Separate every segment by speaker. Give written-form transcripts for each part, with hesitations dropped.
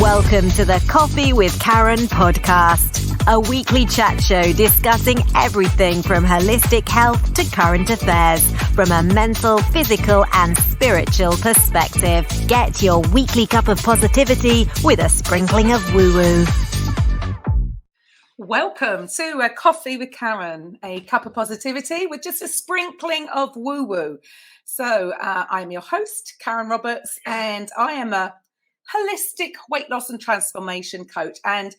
Speaker 1: Welcome to the Coffee with Karen podcast, a weekly chat show discussing everything from holistic health to current affairs from a mental, physical, and spiritual perspective. Get your weekly cup of positivity with a sprinkling of woo-woo.
Speaker 2: Welcome to a Coffee with Karen, a cup of positivity with just a sprinkling of woo-woo. So I'm your host, Karen Roberts, and I am a holistic weight loss and transformation coach. And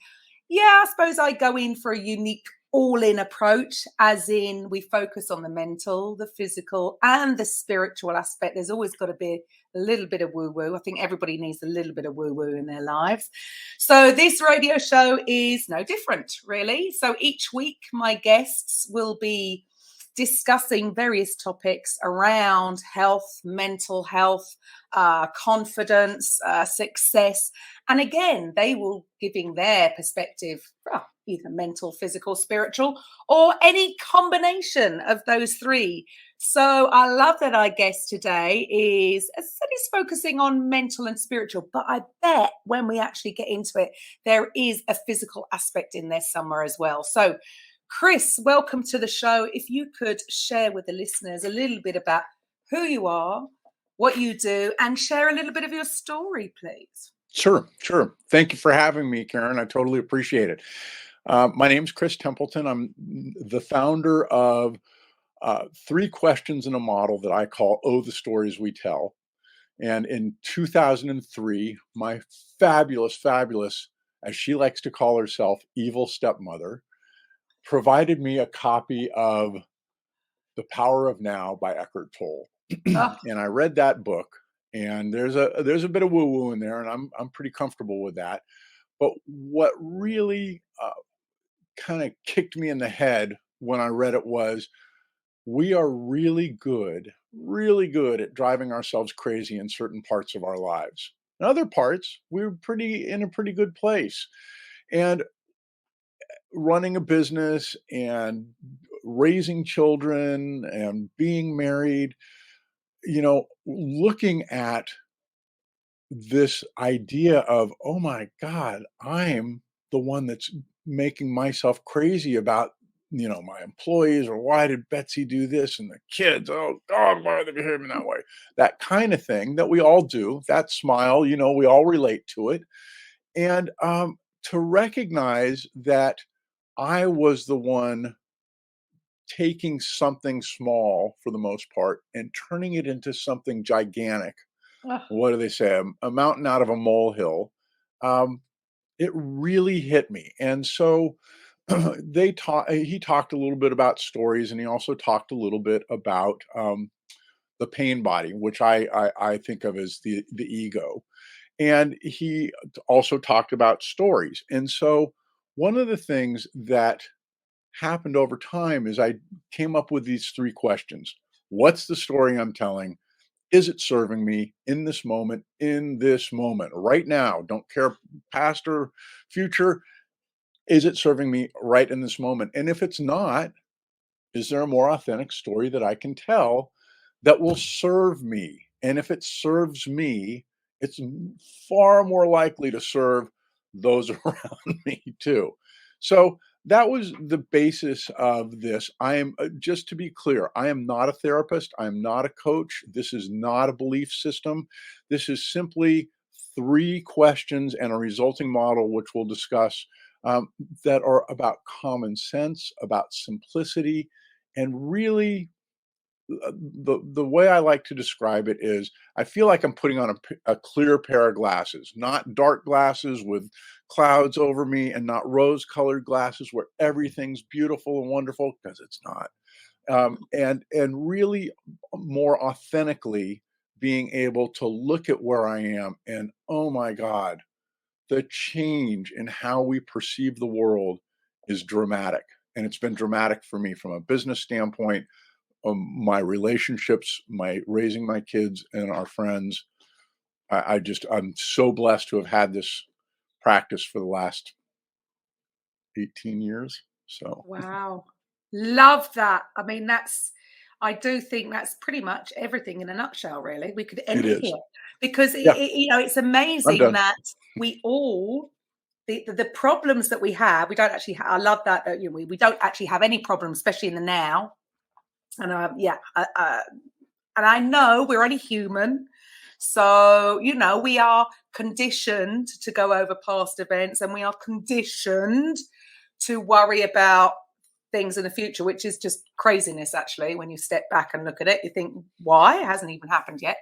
Speaker 2: yeah, I suppose I go in for a unique all-in approach, as in we focus on the mental, the physical, and the spiritual aspect. There's always got to be a little bit of woo-woo. I think everybody needs a little bit of woo-woo in their lives. So this radio show is no different, really. So each week, my guests will be discussing various topics around health, mental health, confidence, success. And again, they will giving their perspective, either mental, physical, spiritual, or any combination of those three. So I love that our guest today is focusing on mental and spiritual, but I bet when we actually get into it, there is a physical aspect in there somewhere as well. So Chris, welcome to the show. If you could share with the listeners a little bit about who you are, what you do, and share a little bit of your story, please.
Speaker 3: Sure. Thank you for having me, Karen. I totally appreciate it. My name's Chris Templeton. I'm the founder of 3 Questions in a Model that I call Oh, the Stories We Tell. And in 2003, my fabulous, as she likes to call herself, evil stepmother, provided me a copy of The Power of Now by Eckhart Tolle. And I read that book, and there's a bit of woo-woo in there, and I'm pretty comfortable with that. But what really kind of kicked me in the head when I read it was we are really good at driving ourselves crazy in certain parts of our lives. In other parts, we're in a pretty good place. And running a business and raising children and being married, looking at this idea of, oh my God, I'm the one that's making myself crazy about, my employees, or why did Betsy do this, and the kids, oh God, why are they behaving that way? That kind of thing that we all do, that smile, we all relate to it. And to recognize that I was the one taking something small for the most part and turning it into something gigantic. What do they say? A mountain out of a molehill. It really hit me. And so he talked a little bit about stories, and he also talked a little bit about the pain body, which I think of as the ego. And he also talked about stories. And so one of the things that happened over time is I came up with these 3 questions. What's the story I'm telling? Is it serving me in this moment, right now? Don't care past or future. Is it serving me right in this moment? And if it's not, is there a more authentic story that I can tell that will serve me? And if it serves me, it's far more likely to serve those around me too. So that was the basis of this. I am, just to be clear, I am not a therapist. I'm not a coach. This is not a belief system. This is simply 3 questions and a resulting model, which we'll discuss, that are about common sense, about simplicity, and really the way I like to describe it is I feel like I'm putting on a clear pair of glasses, not dark glasses with clouds over me, and not rose-colored glasses where everything's beautiful and wonderful, because it's not. And really more authentically being able to look at where I am and, oh my God, the change in how we perceive the world is dramatic. And it's been dramatic for me from a business standpoint, my relationships, my raising my kids and our friends. I'm so blessed to have had this practice for the last 18 years. So
Speaker 2: Wow. Love that. I mean, I do think that's pretty much everything in a nutshell, really. We could end
Speaker 3: it is.
Speaker 2: here. because
Speaker 3: Yeah,
Speaker 2: it's
Speaker 3: I'm
Speaker 2: amazing
Speaker 3: done.
Speaker 2: that we all the problems that we have, we don't actually. I love that we don't actually have any problems, especially in the now. And and I know we're only human, so we are conditioned to go over past events, and we are conditioned to worry about things in the future, which is just craziness. Actually, when you step back and look at it, you think, why? It hasn't even happened yet.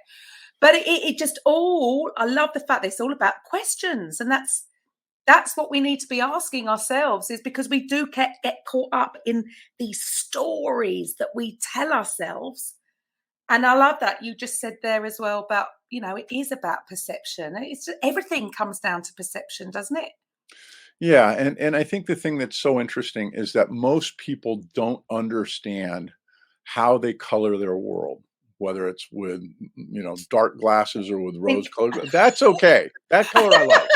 Speaker 2: But it just all, I love the fact that it's all about questions. And that's what we need to be asking ourselves, is because we do get caught up in these stories that we tell ourselves. And I love that you just said there as well about, it is about perception. It's everything comes down to perception, doesn't it?
Speaker 3: Yeah, and I think the thing that's so interesting is that most people don't understand how they color their world, whether it's with, dark glasses or with
Speaker 2: Think-
Speaker 3: rose-colored. That's okay. That color I like.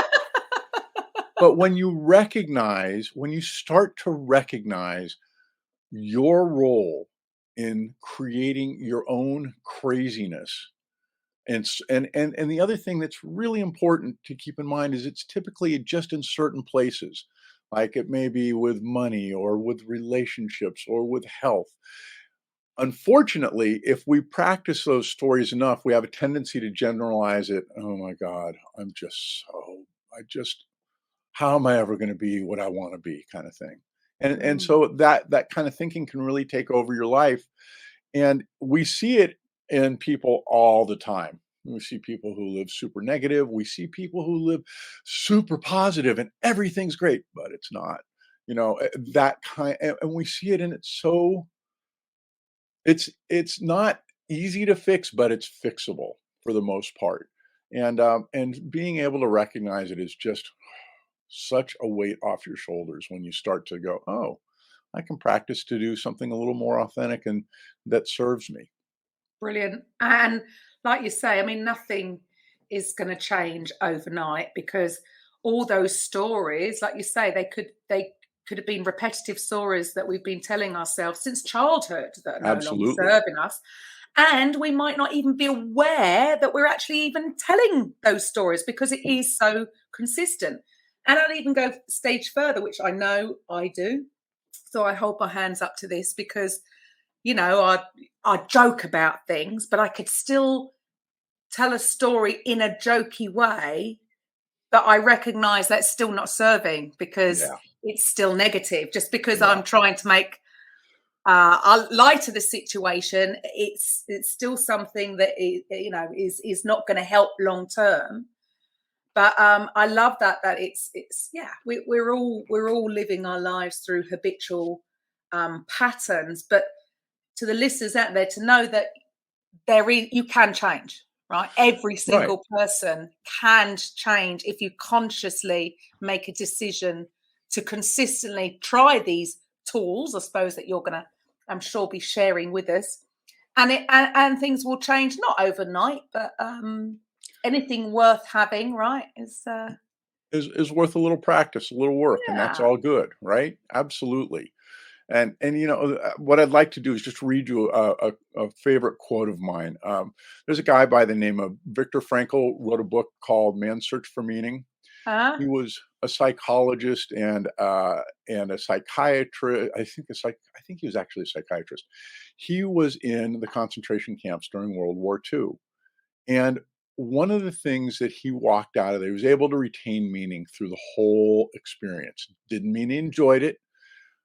Speaker 3: But when you start to recognize your role in creating your own craziness, and the other thing that's really important to keep in mind is it's typically just in certain places, like it may be with money or with relationships or with health. Unfortunately, if we practice those stories enough, we have a tendency to generalize it. Oh my God, I just how am I ever going to be what I want to be, kind of thing. And
Speaker 2: Mm.
Speaker 3: so that kind of thinking can really take over your life. And we see it in people all the time. We see people who live super negative. We see people who live super positive and everything's great, but it's not. That kind, and we see it, and it's not easy to fix, but it's fixable for the most part. And being able to recognize it is just such a weight off your shoulders when you start to go, oh, I can practice to do something a little more authentic and that serves me.
Speaker 2: Brilliant. And like you say, I mean, nothing is going to change overnight, because all those stories, like you say, they could have been repetitive stories that we've been telling ourselves since childhood that are no longer
Speaker 3: Absolutely.
Speaker 2: serving us. And we might not even be aware that we're actually even telling those stories, because it is so consistent. And I'll even go a stage further, which I know I do. So I hold my hands up to this, because I joke about things, but I could still tell a story in a jokey way, but I recognize that's still not serving, because
Speaker 3: Yeah.
Speaker 2: it's still negative. Just because
Speaker 3: Yeah.
Speaker 2: I'm trying to make a light of the situation, it's still something that is not going to help long term. But I love that it's yeah, we're all living our lives through habitual patterns, but to the listeners out there, to know that you can change, right? Every
Speaker 3: Right.
Speaker 2: single person can change if you consciously make a decision to consistently try these tools, I suppose, that you're gonna, I'm sure, be sharing with us. And things will change, not overnight, but anything worth having, right, is
Speaker 3: Is worth a little practice, a little work, and that's
Speaker 2: yeah.
Speaker 3: all good, right? Absolutely. And what I'd like to do is just read you a favorite quote of mine. There's a guy by the name of Viktor Frankl, wrote a book called Man's Search for Meaning.
Speaker 2: Huh?
Speaker 3: He was a psychologist and a psychiatrist. I think he was actually a psychiatrist. He was in the concentration camps during World War II. And one of the things that he walked out of there, he was able to retain meaning through the whole experience. Didn't mean he enjoyed it,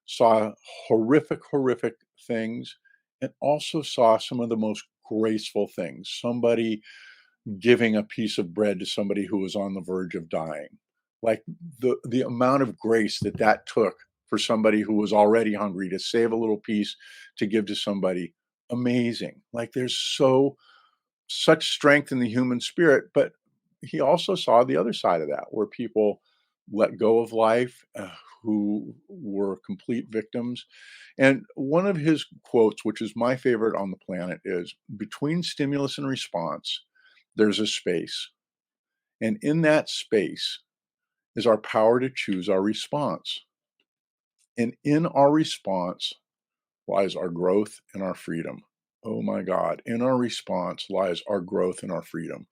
Speaker 3: saw horrific, horrific things, and also saw some of the most graceful things. Somebody giving a piece of bread to somebody who was on the verge of dying. Like the amount of grace that took for somebody who was already hungry to save a little piece to give to somebody, amazing. Like there's such strength in the human spirit, but he also saw the other side of that, where people let go of life, who were complete victims. And one of his quotes, which is my favorite on the planet, is between stimulus and response, there's a space. And in that space is our power to choose our response. And in our response lies our growth and our freedom. Oh my God. In our response lies our growth and our freedom.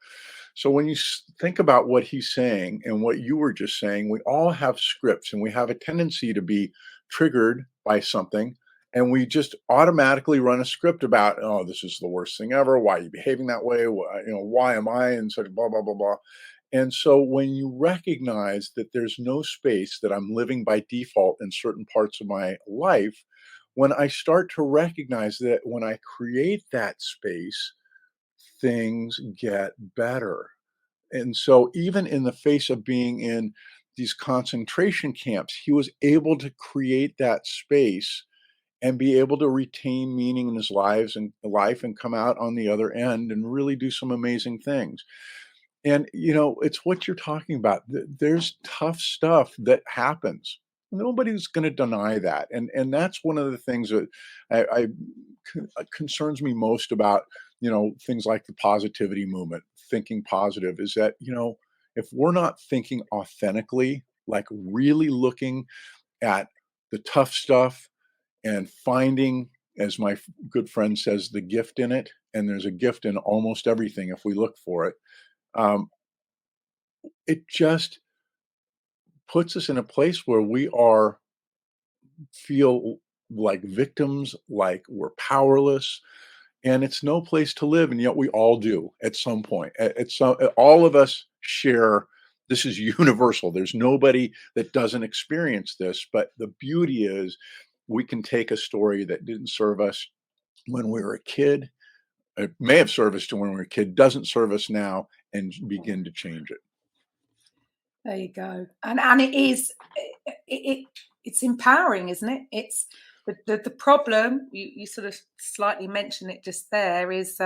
Speaker 3: So when you think about what he's saying and what you were just saying, we all have scripts and we have a tendency to be triggered by something. And we just automatically run a script about, oh, this is the worst thing ever. Why are you behaving that way? Why am I in such blah, blah, blah, blah. And so when you recognize that there's no space, that I'm living by default in certain parts of my life, when I start to recognize that when I create that space, things get better. And so, even in the face of being in these concentration camps, he was able to create that space and be able to retain meaning in his life and come out on the other end and really do some amazing things. And, it's what you're talking about. There's tough stuff that happens. Nobody's going to deny that. And that's one of the things that I concerns me most about, things like the positivity movement, thinking positive, is that, if we're not thinking authentically, like really looking at the tough stuff and finding, as my good friend says, the gift in it, and there's a gift in almost everything if we look for it. Um, it just puts us in a place where we are feel like victims, like we're powerless, and it's no place to live. And yet we all do at some point. All of us share. This is universal. There's nobody that doesn't experience this. But the beauty is, we can take a story that didn't serve us when we were a kid. It may have served us to when we were a kid, doesn't serve us now, and begin to change it.
Speaker 2: There you go. And it is it's empowering, isn't it? It's the problem, you sort of slightly mentioned it just there, is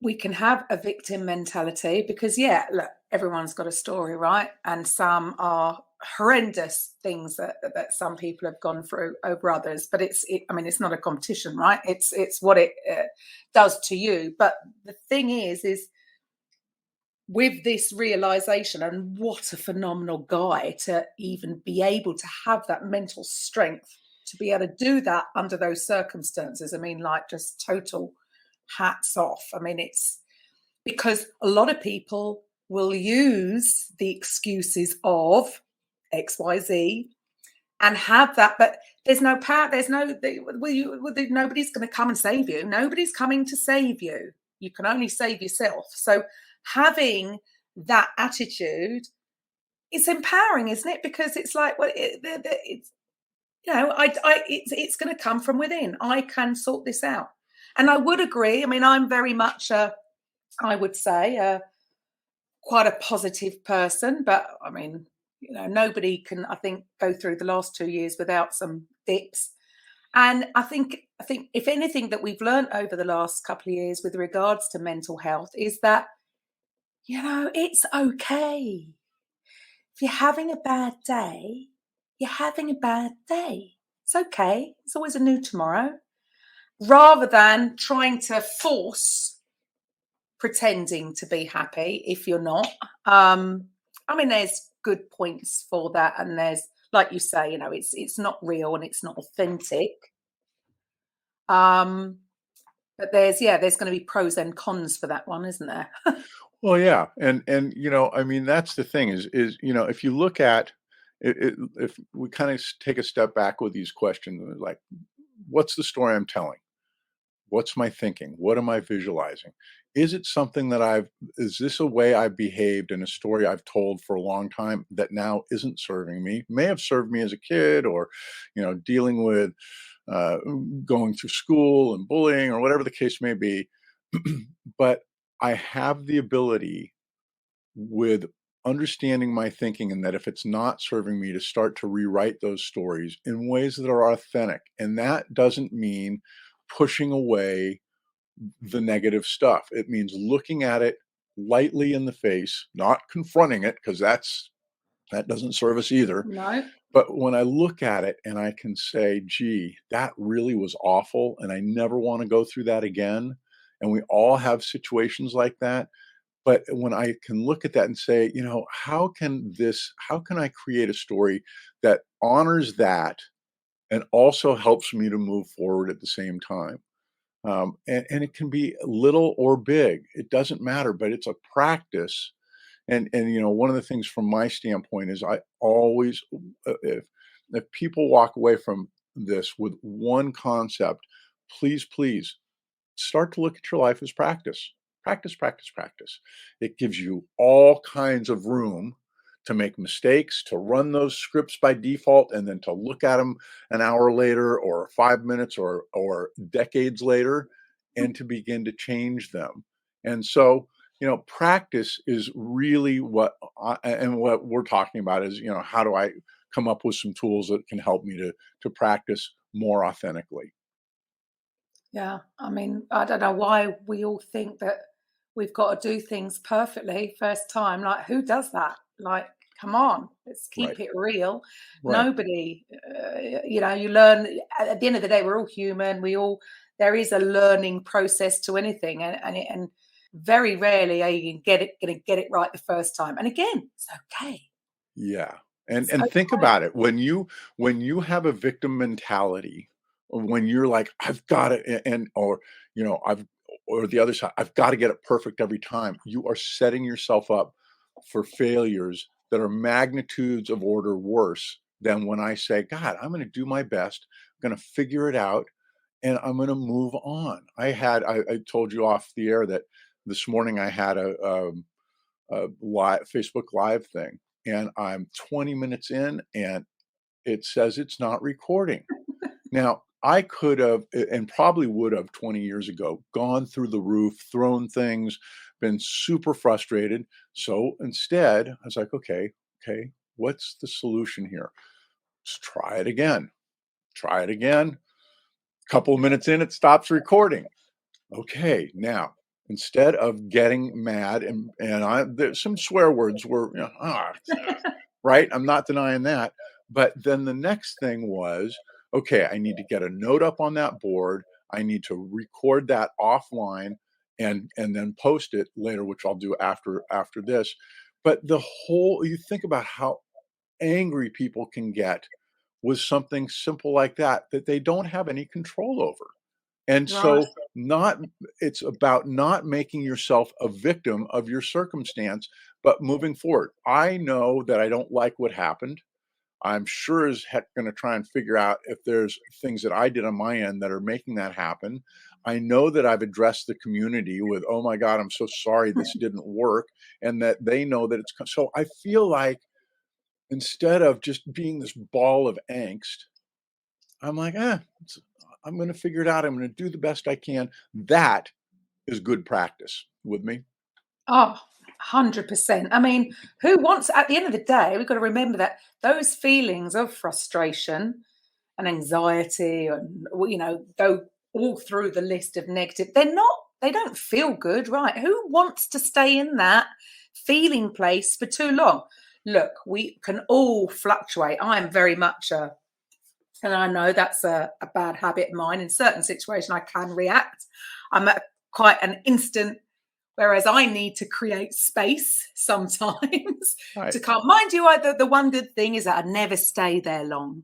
Speaker 2: we can have a victim mentality because, yeah, look, everyone's got a story, right? And some are horrendous things that some people have gone through over others. But I mean, it's not a competition, right? It's what it does to you. But the thing is with this realization, and what a phenomenal guy to even be able to have that mental strength to be able to do that under those circumstances. I mean, like, just total hats off. I mean, it's because a lot of people will use the excuses of XYZ and have that, but there's no power. Nobody's going to come and save you. Nobody's coming to save you. You can only save yourself. So having that attitude, it's empowering, isn't it? Because it's like, well, it's it's going to come from within. I can sort this out. And I would agree. I mean, I'm very much I would say quite a positive person, but I mean, nobody can, I think, go through the last 2 years without some dips. And I think if anything that we've learned over the last couple of years with regards to mental health is that, it's okay. If you're having a bad day, you're having a bad day. It's okay. It's always a new tomorrow. Rather than trying to force pretending to be happy if you're not. I mean, there's good points for that. And there's, like you say, it's not real and it's not authentic. But there's going to be pros and cons for that one, isn't there?
Speaker 3: Well, yeah, and I mean, that's the thing is if you look at it, if we kind of take a step back with these questions, like, what's the story I'm telling? What's my thinking? What am I visualizing? Is it something that is this a way I've behaved in a story I've told for a long time that now isn't serving me? May have served me as a kid, or, dealing with going through school and bullying or whatever the case may be. But I have the ability, with understanding my thinking, and that if it's not serving me, to start to rewrite those stories in ways that are authentic. And that doesn't mean pushing away the negative stuff. It means looking at it lightly in the face, not confronting it, because that doesn't serve us either.
Speaker 2: No.
Speaker 3: But when I look at it and I can say, gee, that really was awful, and I never want to go through that again. And we all have situations like that. But when I can look at that and say, how can I create a story that honors that and also helps me to move forward at the same time. And it can be little or big. It doesn't matter, but it's a practice. And one of the things from my standpoint is I always, if people walk away from this with one concept, please start to look at your life as practice. Practice, practice, practice. It gives you all kinds of room to make mistakes, to run those scripts by default, and then to look at them an hour later or 5 minutes or decades later, and to begin to change them. And so, practice is really and what we're talking about is, how do I come up with some tools that can help me to practice more authentically?
Speaker 2: Yeah, I mean, I don't know why we all think that we've got to do things perfectly first time. Like, who does that? Like, come on, let's keep
Speaker 3: Right,
Speaker 2: it real.
Speaker 3: right.
Speaker 2: Nobody, you learn at the end of the day, we're all human. There is a learning process to anything. And very rarely are you going to get it right the first time. And again, it's okay.
Speaker 3: Yeah. And
Speaker 2: It's
Speaker 3: and think
Speaker 2: okay.
Speaker 3: about it. When you have a victim mentality, when you're like, I've got it, or I've or the other side, I've got to get it perfect every time, you are setting yourself up for failures that are magnitudes of order worse than when I say, God, I'm going to do my best, I'm going to figure it out, and I'm going to move on. I told you off the air that this morning I had a live Facebook Live thing, and I'm 20 minutes in, and it says it's not recording. Now, I could have, and probably would have 20 years ago, gone through the roof, thrown things, been super frustrated. So instead, I was like, okay, what's the solution here? Let's try it again. Try it again. Couple of minutes in, it stops recording. Okay, now instead of getting mad there's some swear words were, right? I'm not denying that. But then the next thing was, okay, I need to get a note up on that board. I need to record that offline and then post it later, which I'll do after this. But you think about how angry people can get with something simple like that they don't have any control over. And
Speaker 2: Right.
Speaker 3: so not it's about not making yourself a victim of your circumstance, but moving forward. I know that I don't like what happened. I'm sure as heck going to try and figure out if there's things that I did on my end that are making that happen. I know that I've addressed the community with, oh my God, I'm so sorry this didn't work. And that they know that so I feel like instead of just being this ball of angst, I'm like, I'm going to figure it out. I'm going to do the best I can. That is good practice with me.
Speaker 2: Oh, 100%. I mean, who wants, at the end of the day, we've got to remember that those feelings of frustration and anxiety and, go all through the list of negative, they don't feel good, right? Who wants to stay in that feeling place for too long? Look, we can all fluctuate. I am very much and I know that's a bad habit of mine. In certain situations, I can react. I'm at quite an instant, whereas I need to create space sometimes
Speaker 3: Right.
Speaker 2: to calm. Mind you, the one good thing is that I never stay there long.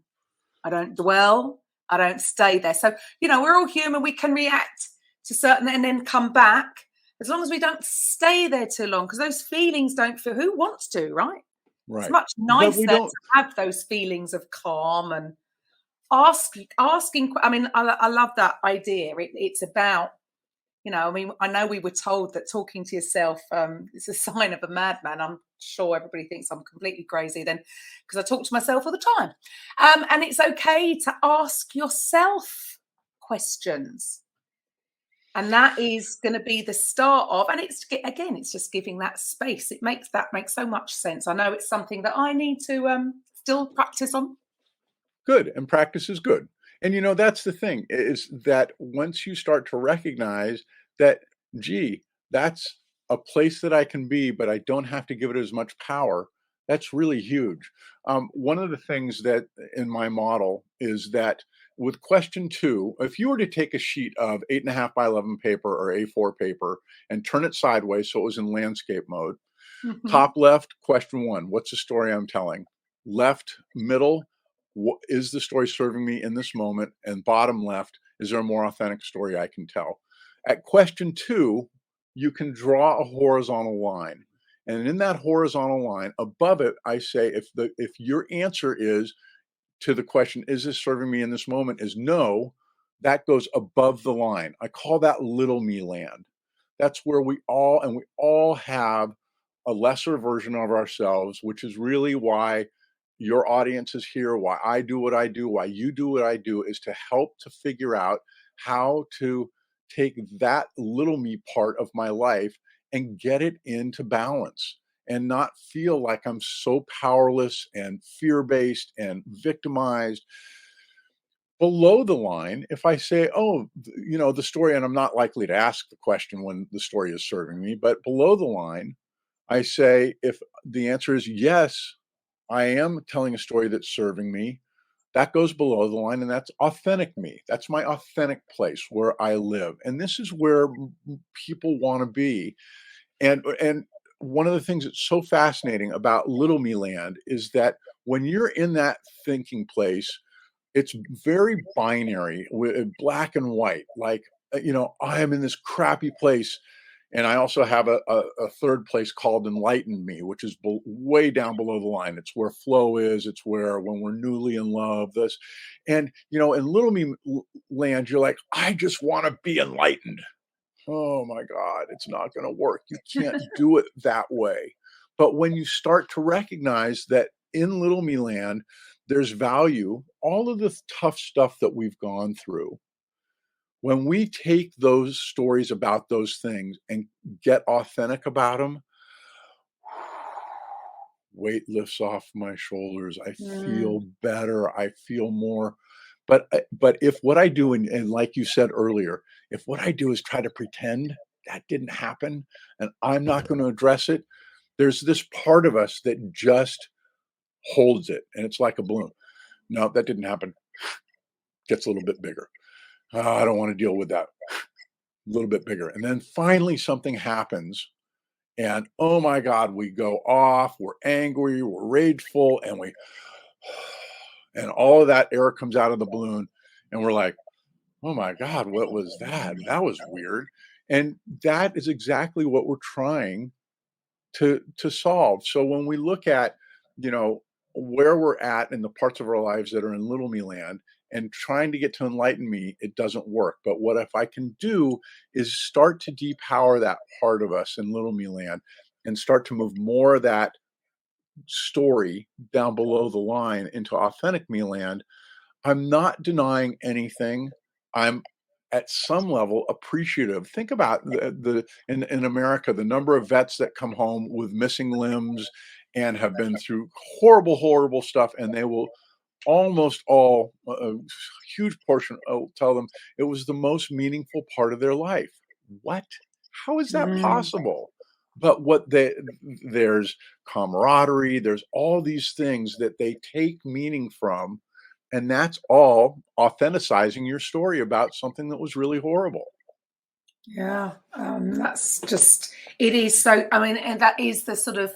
Speaker 2: I don't dwell. I don't stay there. So, we're all human. We can react to certain and then come back as long as we don't stay there too long, because those feelings don't feel, who wants to, right? It's
Speaker 3: Right.
Speaker 2: much
Speaker 3: But we
Speaker 2: nicer to
Speaker 3: don't
Speaker 2: have those feelings of calm and asking. I mean, I love that idea. It's about, I mean, I know we were told that talking to yourself is a sign of a madman. I'm sure everybody thinks I'm completely crazy then, because I talk to myself all the time. And it's okay to ask yourself questions. And that is going to be the start of, and it's just giving that space. It makes so much sense. I know it's something that I need to still practice on.
Speaker 3: good. And practice is good. And that's the thing is that once you start to recognize that, gee, that's a place that I can be, but I don't have to give it as much power. That's really huge. One of the things that in my model is that with question 2, if you were to take a sheet of 8.5 by 11 paper or A4 paper and turn it sideways so it was in landscape mode,
Speaker 2: Mhm.
Speaker 3: top left, question 1, what's the story I'm telling? Left, middle, Is the story serving me in this moment? And bottom left, is there a more authentic story I can tell? At question 2, you can draw a horizontal line. And in that horizontal line, above it, I say if your answer is to the question, is this serving me in this moment, is no, that goes above the line. I call that little me land. That's where we all have a lesser version of ourselves, which is really why your audience is here, why I do what I do, why you do what I do, is to help to figure out how to take that little me part of my life and get it into balance and not feel like I'm so powerless and fear-based and victimized. Below the line, if I say, oh, the story, and I'm not likely to ask the question when the story is serving me, but below the line, I say, if the answer is yes, I am telling a story that's serving me, that goes below the line, and that's authentic me. That's my authentic place where I live. And this is where people want to be. And one of the things that's so fascinating about Little Me Land is that when you're in that thinking place, it's very binary, black and white. Like, I am in this crappy place, and I also have a third place called Enlighten Me, which is way down below the line. It's where flow is. It's where when we're newly in love. And in Little Me Land, you're like, I just want to be enlightened. Oh my God, it's not going to work. You can't do it that way. But when you start to recognize that in Little Me Land, there's value, all of the tough stuff that we've gone through, when we take those stories about those things and get authentic about them, weight lifts off my shoulders. I feel better. I feel more. But if what I do, and like you said earlier, if what I do is try to pretend that didn't happen and I'm not going to address it, there's this part of us that just holds it, and it's like a balloon. No, that didn't happen. Gets a little bit bigger. I don't want to deal with that. A little bit bigger. And then finally something happens, and oh my God, we go off, we're angry, we're rageful, and all of that air comes out of the balloon, and we're like, oh my God, what was that? That was weird. And that is exactly what we're trying to solve. So when we look at, where we're at in the parts of our lives that are in Little Me Land and trying to get to Enlighten Me, it doesn't work. But what if I can do is start to depower that part of us in Little Me Land and start to move more of that story down below the line into authentic me land. I'm not denying anything. I'm at some level appreciative. Think about in America, the number of vets that come home with missing limbs and have been through horrible, horrible stuff, and they will almost all, a huge portion, tell them it was the most meaningful part of their life. What? How is that possible? But there's camaraderie, there's all these things that they take meaning from, and that's all authenticizing your story about something that was really horrible.
Speaker 2: Yeah, that's just, it is so, I mean, and that is the sort of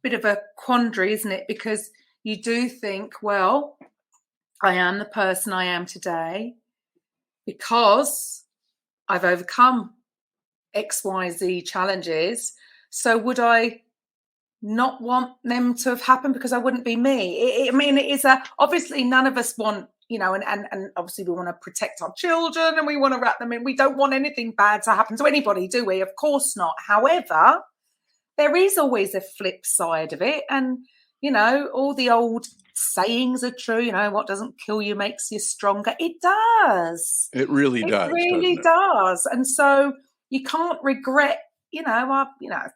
Speaker 2: bit of a quandary, isn't it? Because you do think, well, I am the person I am today because I've overcome XYZ challenges. So would I not want them to have happened because I wouldn't be me? I mean, it is obviously none of us want, and obviously we want to protect our children and we want to wrap them in. We don't want anything bad to happen to anybody, do we? Of course not. However, there is always a flip side of it. And, all the old sayings are true. What doesn't kill you makes you stronger. It does.
Speaker 3: It really does.
Speaker 2: It really does. And so you can't regret,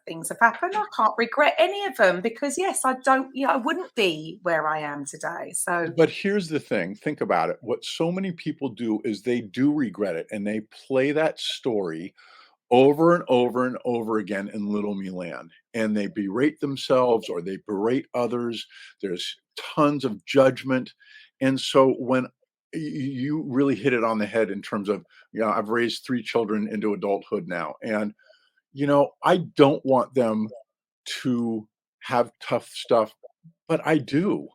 Speaker 2: things have happened. I can't regret any of them because, yes, I wouldn't be where I am today. So,
Speaker 3: but here's the thing. Think about it. What so many people do is they do regret it, and they play that story over and over and over again in Little Me Land, and they berate themselves or they berate others. There's tons of judgment. And so when you really hit it on the head in terms of, I've raised 3 children into adulthood now, and I don't want them to have tough stuff, but I do.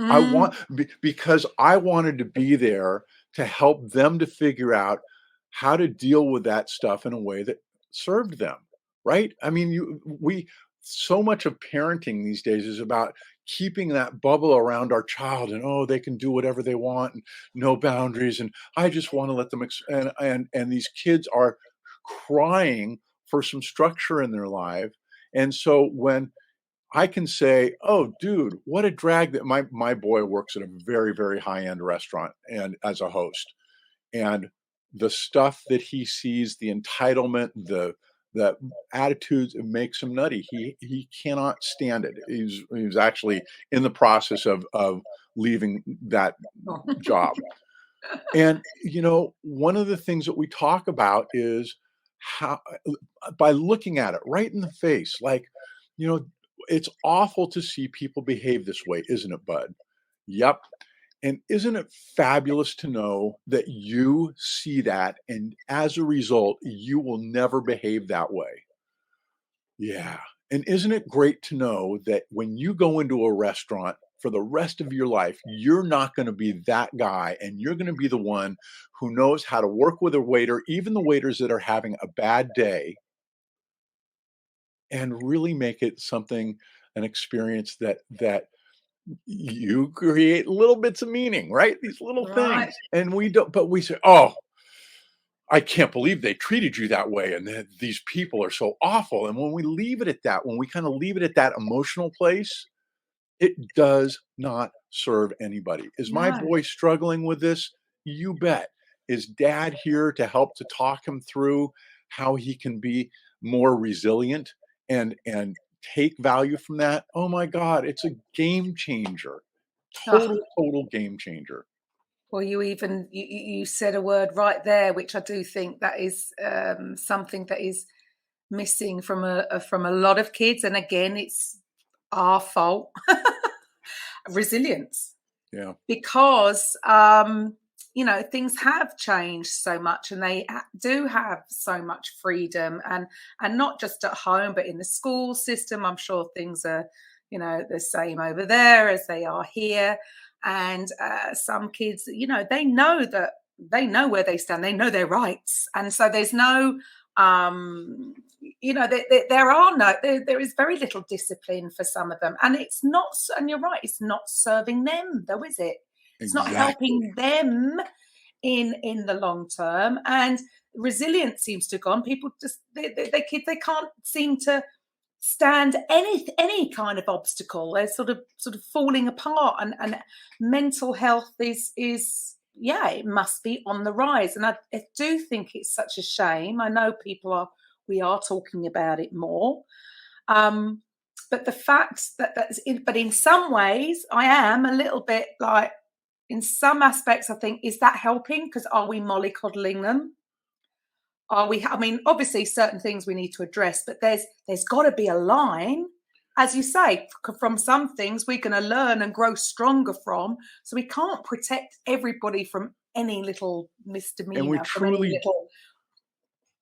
Speaker 3: I
Speaker 2: Mm.
Speaker 3: want because I wanted to be there to help them to figure out how to deal with that stuff in a way that served them, right? I mean, we so much of parenting these days is about keeping that bubble around our child and oh, they can do whatever they want and no boundaries and I just want to let them and these kids are crying for some structure in their life. And so when I can say, "Oh, dude, what a drag that my boy works at a very, very high-end restaurant and as a host." And the stuff that he sees, the entitlement, the attitudes, it makes him nutty. He cannot stand it. He's actually in the process of leaving that
Speaker 2: Oh.
Speaker 3: job. And, one of the things that we talk about is how by looking at it right in the face, like, you know, it's awful to see people behave this way, isn't it, bud? Yep. And isn't it fabulous to know that you see that and as a result, you will never behave that way? Yeah. And isn't it great to know that when you go into a restaurant for the rest of your life, you're not going to be that guy and you're going to be the one who knows how to work with a waiter, even the waiters that are having a bad day, and really make it something an experience that you create little bits of meaning, right? These little
Speaker 2: Right.
Speaker 3: things. And we don't but we say, "Oh, I can't believe they treated you that way, and that these people are so awful." And when we leave it at that, when we kind of leave it at that emotional place, it does not serve anybody. Is my
Speaker 2: No.
Speaker 3: boy struggling with this? You bet. Is dad here to help to talk him through how he can be more resilient and take value from that? Oh my God, it's a game changer.
Speaker 2: Oh,
Speaker 3: Total game changer.
Speaker 2: well, you said a word right there, which I do think that is something that is missing from a lot of kids, and again, it's our fault. Resilience,
Speaker 3: Yeah.
Speaker 2: because things have changed so much, and they do have so much freedom, and not just at home, but in the school system. I'm sure things are the same over there as they are here, and some kids, they know where they stand, they know their rights, and so there's no there is very little discipline for some of them, and it's not, and you're right, it's not serving them though, is it? It's not
Speaker 3: Exactly.
Speaker 2: helping them in the long term, and resilience seems to have gone. People just they kids, they can't seem to stand any kind of obstacle. They're sort of falling apart, and mental health is yeah, it must be on the rise. And I do think it's such a shame. I know we are talking about it more, um, but the fact but in some ways, I am a little bit like, in some aspects, I think, is that helping? Because are we mollycoddling them? Are we? I mean, obviously, certain things we need to address, but there's got to be a line, as you say. From some things we're going to learn and grow stronger from. So we can't protect everybody from any little
Speaker 3: And we
Speaker 2: misdemeanor, from any
Speaker 3: truly
Speaker 2: little,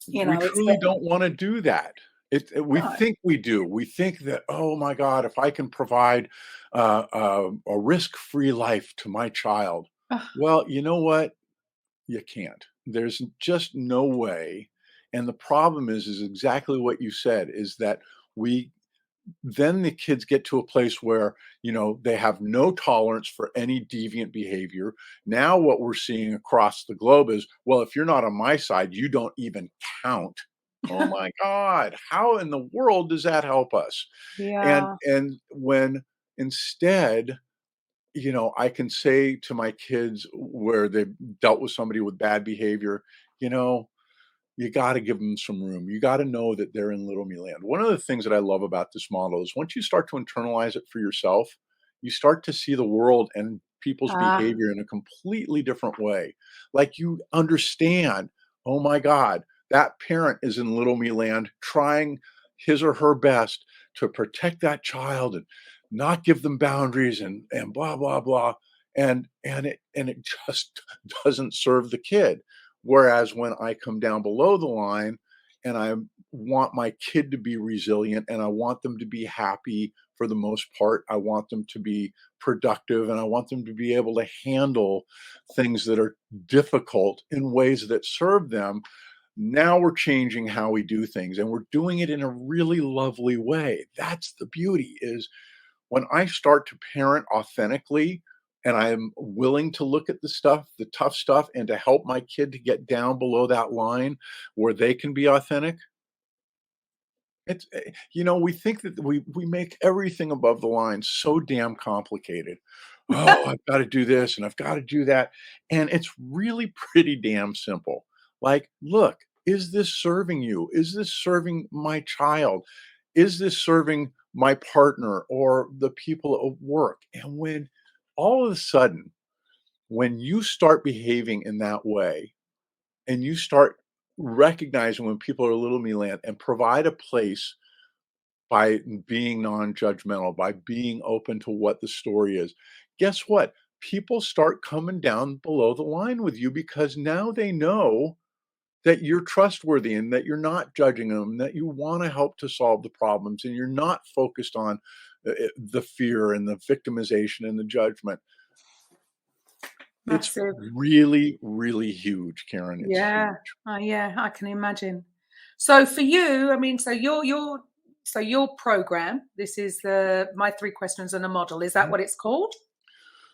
Speaker 2: it's
Speaker 3: don't wanna do that. We
Speaker 2: no.
Speaker 3: think we do. We think that, "Oh my god, if I can provide, a risk-free life to my child."
Speaker 2: Ugh,
Speaker 3: Well, you know what? You can't. There's just no way, and the problem is exactly what you said, is that we then the kids get to a place where, they have no tolerance for any deviant behavior. Now what we're seeing across the globe is, well, if you're not on my side, you don't even count. Oh my God, how in the world does that help us? And
Speaker 2: yeah.
Speaker 3: and when instead, I can say to my kids where they've dealt with somebody with bad behavior, you know, you gotta give them some room. You gotta know that they're in little me land. One of the things that I love about this model is once you start to internalize it for yourself, you start to see the world and people's
Speaker 2: Ah,
Speaker 3: behavior in a completely different way. Like you understand, oh my God, that parent is in little me land trying his or her best to protect that child and not give them boundaries and blah blah blah. And it just doesn't serve the kid. Whereas when I come down below the line and I want my kid to be resilient, and I want them to be happy for the most part. I want them to be productive, and I want them to be able to handle things that are difficult in ways that serve them. Now we're changing how we do things, and we're doing it in a really lovely way. That's the beauty, is when I start to parent authentically and I am willing to look at the stuff, the tough stuff, and to help my kid to get down below that line where they can be authentic. We think that we make everything above the line so damn complicated. Oh, I've got to do this and I've got to do that. And it's really pretty damn simple. Like, look, is this serving you? Is this serving my child? Is this serving my partner or the people at work? And when all of a sudden, when you start behaving in that way and you start recognizing when people are a little mealant and provide a place by being non-judgmental, by being open to what the story is, guess what? People start coming down below the line with you because now they know that you're trustworthy and that you're not judging them, that you want to help to solve the problems and you're not focused on the fear and the victimization and the judgment. It's
Speaker 2: Massive.
Speaker 3: really, really huge, Karen. It's
Speaker 2: Yeah.
Speaker 3: huge.
Speaker 2: Yeah, I can imagine. So for you, I mean, so your program, this is my 3 questions and a model. Is that
Speaker 3: Mhm.
Speaker 2: what it's called?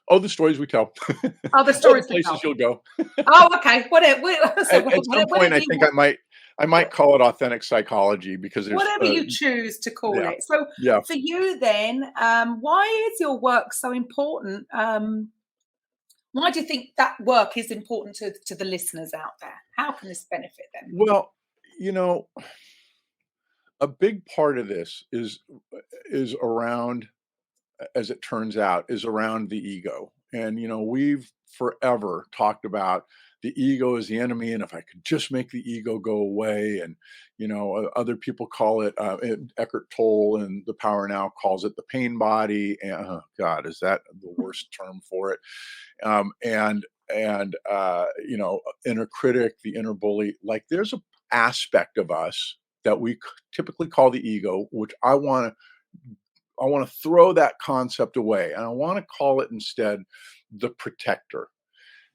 Speaker 3: Oh, the stories we tell.
Speaker 2: Oh, the
Speaker 3: All the
Speaker 2: stories we
Speaker 3: places
Speaker 2: tell.
Speaker 3: you'll go.
Speaker 2: Oh, okay. Whatever. So
Speaker 3: At some point,
Speaker 2: whatever
Speaker 3: I
Speaker 2: you
Speaker 3: think
Speaker 2: want,
Speaker 3: I might call it authentic psychology because there's
Speaker 2: whatever you choose to call
Speaker 3: yeah,
Speaker 2: it. So
Speaker 3: yeah.
Speaker 2: for you then, why is your work so important? Why do you think that work is important to the listeners out there? How can this benefit them?
Speaker 3: Well, you know, a big part of this is around, as it turns out, is around the ego. And we've forever talked about the ego is the enemy, and if I could just make the ego go away, and other people call it Eckhart Tolle and the Power Now calls it the pain body. And oh God, is that the worst term for it? And inner critic, the inner bully. Like, there's a aspect of us that we typically call the ego, which I want to throw that concept away, and I want to call it instead the protector.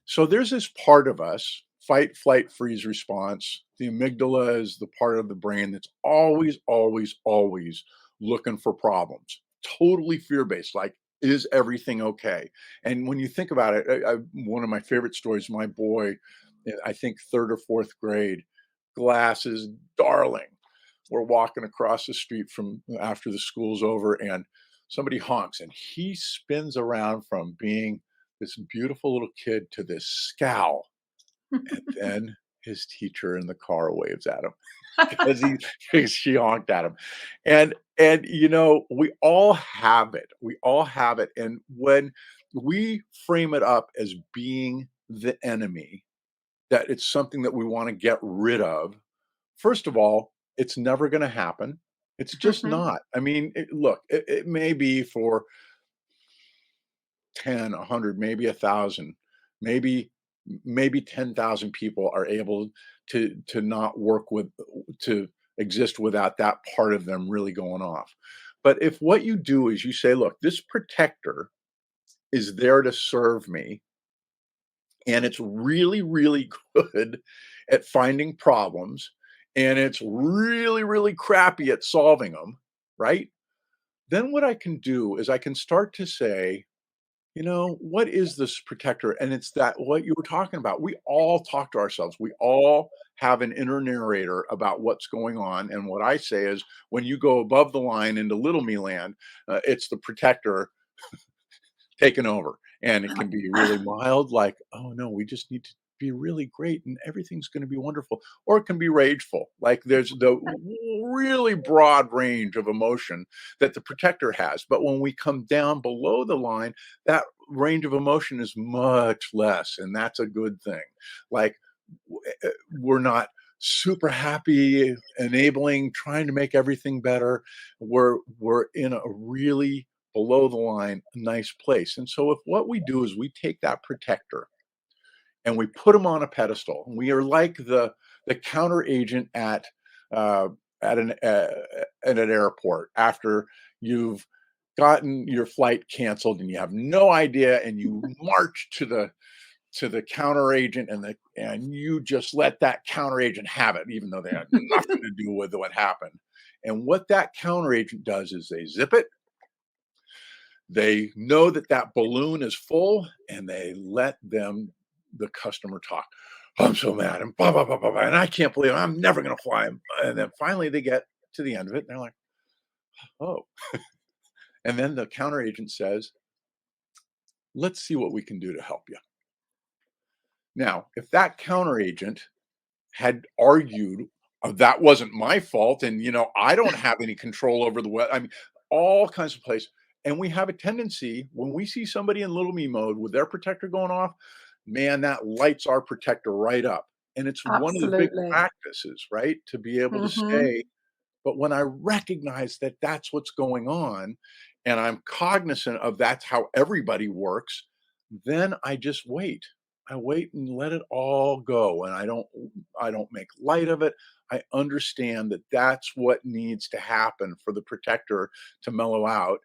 Speaker 3: So there's this part of us, fight, flight, freeze response. The amygdala is the part of the brain that's always, always, always looking for problems, totally fear based. Like, is everything okay? And when you think about it, one of my favorite stories, my boy, I think 3rd or 4th grade, glasses, darling. We're walking across the street from after the school's over, and somebody honks, and he spins around from being this beautiful little kid to this scowl. And then his teacher in the car waves at him because she honked at him. And we all have it. We all have it. And when we frame it up as being the enemy, that it's something that we want to get rid of, first of all, it's never going to happen. It's just
Speaker 2: Mhm.
Speaker 3: not. I mean, look, it may be for 10, 100, maybe 1,000, maybe 10,000 people are able to not work with, to exist without that part of them really going off. But if what you do is you say, look, this protector is there to serve me, and it's really, really good at finding problems, and it's really, really crappy at solving them, right? Then what I can do is I can start to say, what is this protector? And it's that what you were talking about. We all talk to ourselves. We all have an inner narrator about what's going on. And what I say is, when you go above the line into little me land, it's the protector taken over. And it can be really mild, like, oh no, we just need to be really great and everything's going to be wonderful. Or it can be rageful. Like, there's the really broad range of emotion that the protector has. But when we come down below the line, that range of emotion is much less. And that's a good thing. Like, we're not super happy, enabling, trying to make everything better. We're in a really below the line, nice place. And so if what we do is we take that protector and we put him on a pedestal, and we are like the counter agent at uh, at an airport after you've gotten your flight canceled and you have no idea, and you march to the counter agent, and you just let that counter agent have it, even though they had nothing to do with what happened. And what that counter agent does is they zip it. They know that that balloon is full, and they let the customer talk. I'm so mad, and blah blah blah blah, blah, and I can't believe I'm never going to fly. And then finally they get to the end of it, and they're like, oh. And then the counter agent says, let's see what we can do to help you. Now, if that counter agent had argued, that wasn't my fault, and I don't have any control over the weather. I mean, all kinds of places. And we have a tendency when we see somebody in little me mode with their protector going off, man, that lights our protector right up. And it's one of the big
Speaker 2: Absolutely.
Speaker 3: practices, right? To be able to
Speaker 2: Hmm.
Speaker 3: say, but when I recognize that that's what's going on, and I'm cognizant of that's how everybody works, then I just wait. I wait and let it all go, and I don't make light of it. I understand that that's what needs to happen for the protector to mellow out.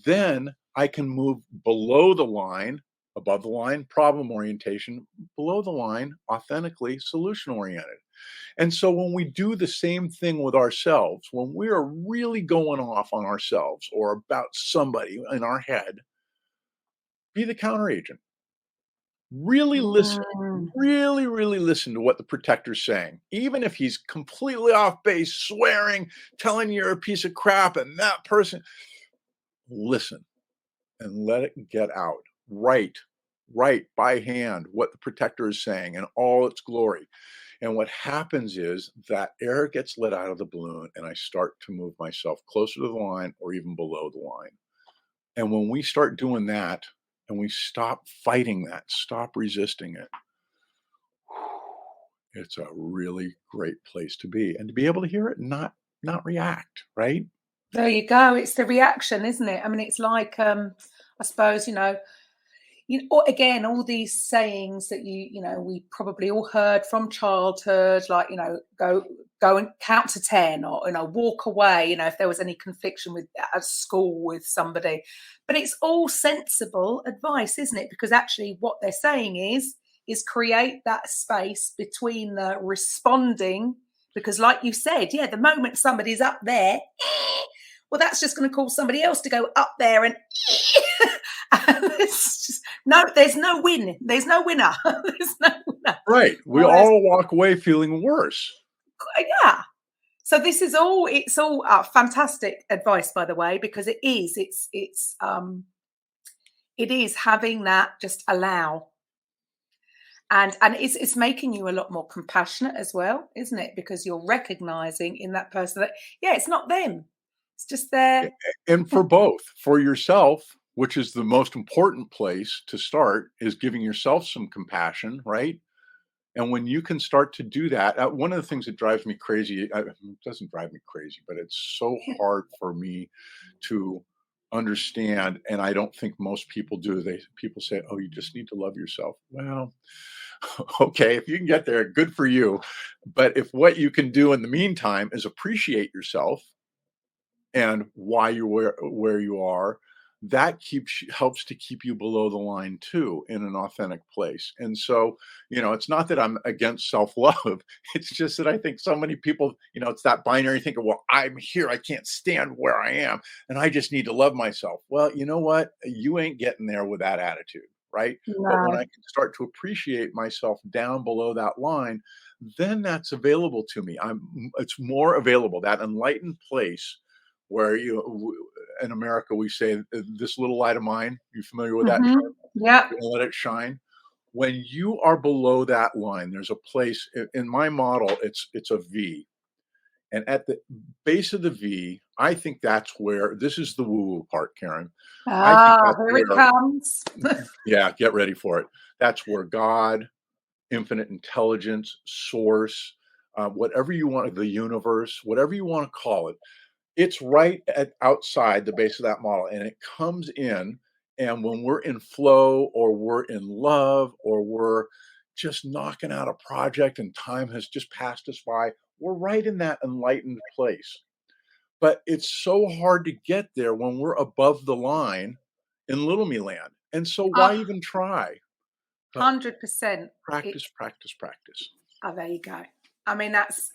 Speaker 3: Then I can move below the line, above the line, problem orientation, below the line, authentically solution oriented. And so when we do the same thing with ourselves, when we are really going off on ourselves or about somebody in our head, be the counter agent. Really listen.
Speaker 2: Mm.
Speaker 3: Really, really listen to what the protector's saying. Even if he's completely off base, swearing, telling you you're a piece of crap, and that person, listen and let it get out. Write by hand what the protector is saying in all its glory. And what happens is that air gets let out of the balloon, and I start to move myself closer to the line or even below the line. And when we start doing that and we stop fighting that, stop resisting it, it's a really great place to be, and to be able to hear it and not react, right?
Speaker 2: There you go. It's the reaction, isn't it? I mean, it's like, I suppose, again, all these sayings that we probably all heard from childhood, like, go and count to 10, or, walk away, if there was any confliction with at school with somebody. But it's all sensible advice, isn't it? Because actually what they're saying is create that space between the responding, because like you said, yeah, the moment somebody's up there, well, that's just going to cause somebody else to go up there and and it's just, no, there's no win. There's no winner. There's no winner.
Speaker 3: Right. We
Speaker 2: Oh, there's,
Speaker 3: all walk away feeling worse.
Speaker 2: yeah. So this is all. It's all fantastic advice, by the way, because it is having that just allow, and it's making you a lot more compassionate as well, isn't it? Because you're recognizing in that person that, yeah, it's not them. It's just
Speaker 3: A-
Speaker 2: their.
Speaker 3: And for both, for yourself, which is the most important place to start, is giving yourself some compassion, right? And when you can start to do that, one of the things that drives me crazy, it doesn't drive me crazy, but it's so hard for me to understand. And I don't think most people do. People say, oh, you just need to love yourself. Well, okay, if you can get there, good for you. But if what you can do in the meantime is appreciate yourself and why you're where you are, that helps to keep you below the line too, in an authentic place. And so, it's not that I'm against self-love. It's just that I think so many people, it's that binary thinking, well, I'm here, I can't stand where I am, and I just need to love myself. Well, you know what? You ain't getting there with that attitude, right? But when I
Speaker 2: No.
Speaker 3: can start to appreciate myself down below that line, then that's available to me. It's more available, that enlightened place where in America we say, this little light of mine. You familiar with that term?
Speaker 2: Yeah.
Speaker 3: You're gonna let it shine. When you are below that line, there's a place in my model. It's a V, and at the base of the V, I think that's where this is the woo-woo part, Karen. I think
Speaker 2: Ah,
Speaker 3: that's
Speaker 2: here it
Speaker 3: where,
Speaker 2: comes.
Speaker 3: yeah, get ready for it. That's where God, infinite intelligence, source, whatever you want, the universe, whatever you want to call it, it's right at outside the base of that model, and it comes in. And when we're in flow, or we're in love, or we're just knocking out a project and time has just passed us by, we're right in that enlightened place. But it's so hard to get there when we're above the line in little me land. And so why
Speaker 2: Ah,
Speaker 3: even try? But
Speaker 2: 100%.
Speaker 3: practice,
Speaker 2: It's
Speaker 3: practice, practice.
Speaker 2: there you go. I mean, that's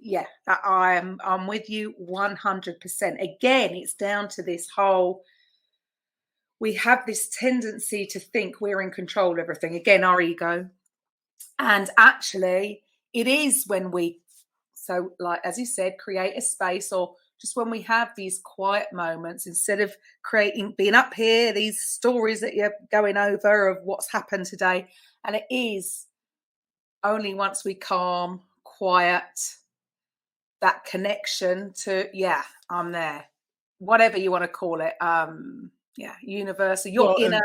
Speaker 2: yeah. I'm with you 100%. Again, it's down to this whole. We have this tendency to think we're in control of everything. Again, our ego, and actually, it is when we, so like as you said, create a space, or just when we have these quiet moments, instead of being up here, these stories that you're going over of what's happened today, and it is only once we calm, quiet, that connection to, yeah, I'm there, whatever you want to call it. Yeah, universal,
Speaker 3: Well, and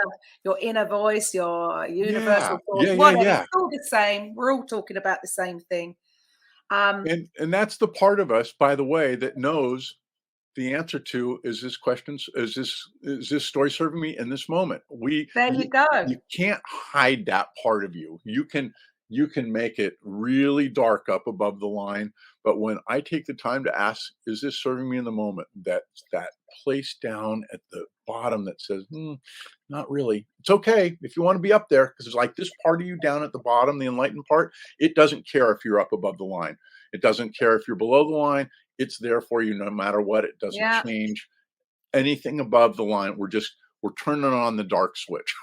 Speaker 2: your inner voice, your
Speaker 3: yeah,
Speaker 2: universal force,
Speaker 3: yeah, yeah,
Speaker 2: whatever.
Speaker 3: yeah.
Speaker 2: It's all the same. We're all talking about the same thing. Um,
Speaker 3: And that's the part of us, by the way, that knows the answer to, is this question, is this story serving me in this moment?
Speaker 2: there you go.
Speaker 3: You can't hide that part of you. You can make it really dark up above the line, but when I take the time to ask, is this serving me in the moment? That place down at the bottom that says, not really. It's okay if you want to be up there, because it's like this part of you down at the bottom, the enlightened part, it doesn't care if you're up above the line. It doesn't care if you're below the line. It's there for you no matter what. It doesn't
Speaker 2: Yeah.
Speaker 3: change anything above the line. We're turning on the dark switch.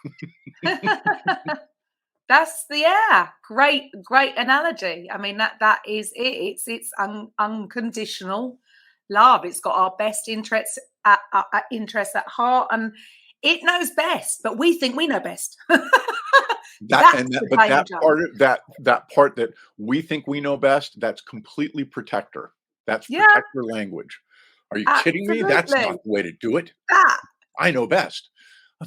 Speaker 2: That's great analogy. I mean, that is it. It's unconditional love. It's got our best interests at heart, and it knows best, but we think we know best. That's the
Speaker 3: But that
Speaker 2: danger.
Speaker 3: part of that part that we think we know best, that's completely protector. That's
Speaker 2: Yeah,
Speaker 3: protector language. Are you kidding me? That's
Speaker 2: absolutely.
Speaker 3: not the way to do it.
Speaker 2: That.
Speaker 3: I know best.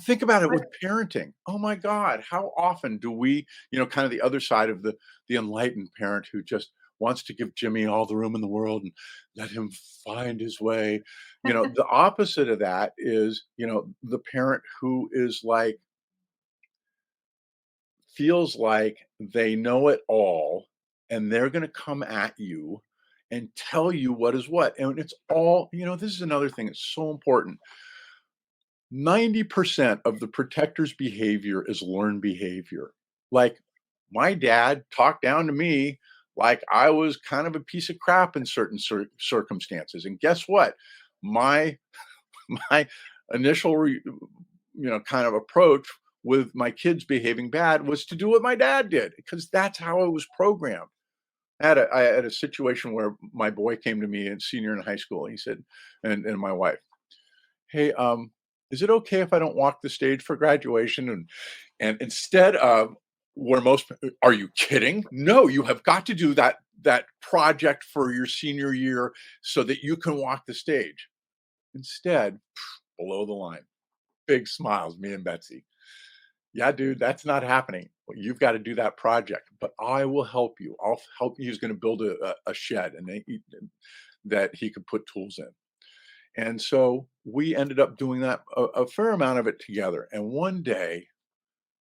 Speaker 3: Think about it with parenting. Oh my God, how often do we, kind of the other side of the enlightened parent who just wants to give Jimmy all the room in the world and let him find his way. The opposite of that is, the parent who is like, feels like they know it all and they're going to come at you and tell you what is what. And it's all, this is another thing that's so important. 90% of the protector's behavior is learned behavior. Like my dad talked down to me like I was kind of a piece of crap in certain circumstances. And guess what? My my initial kind of approach with my kids behaving bad was to do what my dad did, because that's how I was programmed. I had a situation where my boy came to me in senior in high school. He said, and my wife, hey, is it okay if I don't walk the stage for graduation? And instead of where most, are you kidding? No, you have got to do that project for your senior year so that you can walk the stage. Instead, below the line, big smiles, me and Betsy. Yeah, dude, that's not happening. Well, you've got to do that project, but I will help you. I'll help you. He's going to build a shed that he could put tools in. And so we ended up doing that a fair amount of it together. And one day,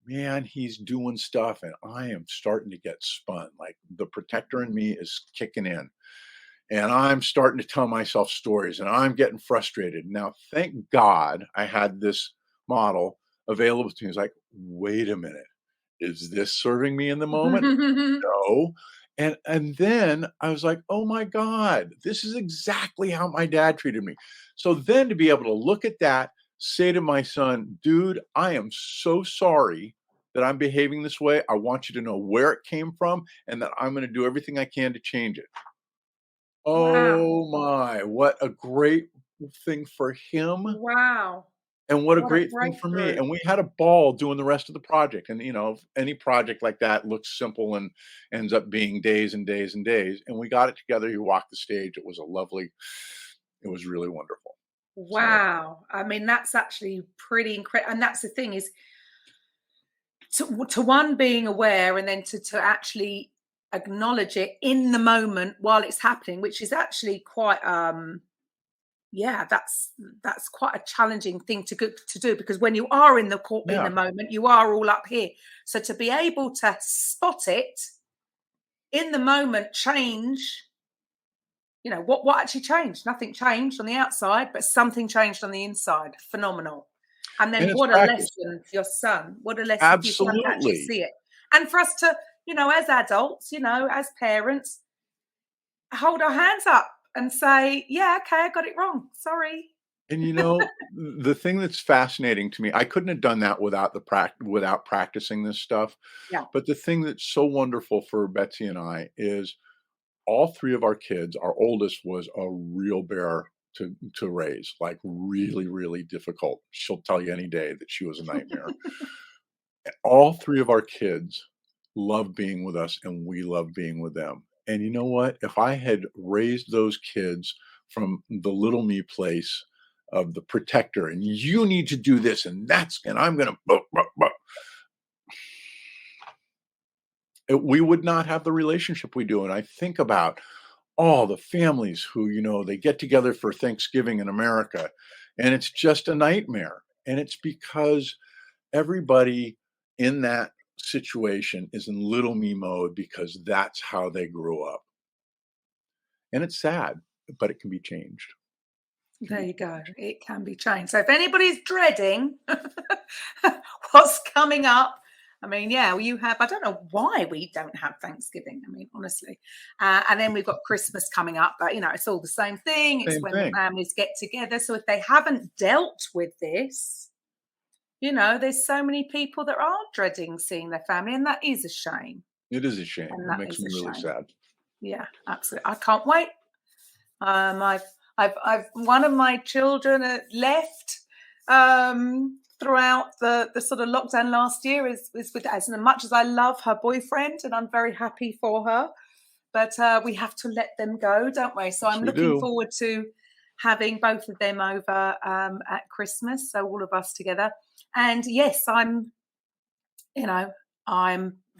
Speaker 3: man, he's doing stuff and I am starting to get spun. Like the protector in me is kicking in. And I'm starting to tell myself stories and I'm getting frustrated. Now, thank God I had this model available to me. It's like, wait a minute, is this serving me in the moment? No. And then I was like, oh my God, this is exactly how my dad treated me. So then to be able to look at that, say to my son, dude, I am so sorry that I'm behaving this way. I want you to know where it came from and that I'm going to do everything I can to change it.
Speaker 2: Wow.
Speaker 3: Oh my, what a great thing for him.
Speaker 2: Wow.
Speaker 3: And what a
Speaker 2: What a
Speaker 3: great thing for me.
Speaker 2: breakthrough.
Speaker 3: And we had a ball doing the rest of the project. And, any project like that looks simple and ends up being days and days and days. And we got it together. He walked the stage. It was it was really wonderful.
Speaker 2: Wow. I mean, that's actually pretty incredible. And that's the thing is to one, being aware, and then to actually acknowledge it in the moment while it's happening, which is actually quite that's quite a challenging thing to do, because when you are in the
Speaker 3: Yeah.
Speaker 2: moment, you are all up here. So to be able to spot it in the moment, change you know, what actually changed? Nothing changed on the outside, but something changed on the inside. Phenomenal. And
Speaker 3: And
Speaker 2: then
Speaker 3: it's
Speaker 2: what a
Speaker 3: practice.
Speaker 2: lesson for your son. What a lesson for your son to actually
Speaker 3: Absolutely.
Speaker 2: see it. And for us to, you know, as adults, you know, as parents, hold our hands up and say, yeah, okay, I got it wrong. Sorry.
Speaker 3: And you know, the thing that's fascinating to me, I couldn't have done that without without practicing this stuff.
Speaker 2: Yeah.
Speaker 3: But the thing that's so wonderful for Betsy and I is all three of our kids, our oldest was a real bear to raise, like really, really difficult. She'll tell you any day that she was a nightmare. All three of our kids love being with us and we love being with them. And you know what? If I had raised those kids from the little me place of the protector and you need to do this and I'm going to, we would not have the relationship we do. And I think about all the families who, you know, they get together for Thanksgiving in America and it's just a nightmare. And it's because everybody in that situation is in little me mode because that's how they grew up. And it's sad, but it can be changed.
Speaker 2: There you go. It can be changed. So if anybody's dreading what's coming up, I mean, yeah, you have, I don't know why we don't have Thanksgiving. I mean, honestly. And then we've got Christmas coming up, but, you know, it's all the same thing. It's
Speaker 3: Same
Speaker 2: when
Speaker 3: thing.
Speaker 2: the families get together. So if they haven't dealt with this, you know, there's so many people that are dreading seeing their family, and that is a shame.
Speaker 3: It is a shame.
Speaker 2: And
Speaker 3: It
Speaker 2: that
Speaker 3: makes
Speaker 2: is
Speaker 3: me
Speaker 2: a
Speaker 3: really
Speaker 2: shame.
Speaker 3: sad.
Speaker 2: Yeah, absolutely. I can't wait. I've one of my children left throughout the sort of lockdown last year is with, as much as I love her boyfriend and I'm very happy for her, but we have to let them go, don't we? So
Speaker 3: Yes,
Speaker 2: I'm
Speaker 3: we
Speaker 2: looking
Speaker 3: do.
Speaker 2: forward to having both of them over at Christmas, so all of us together. And yes, I'm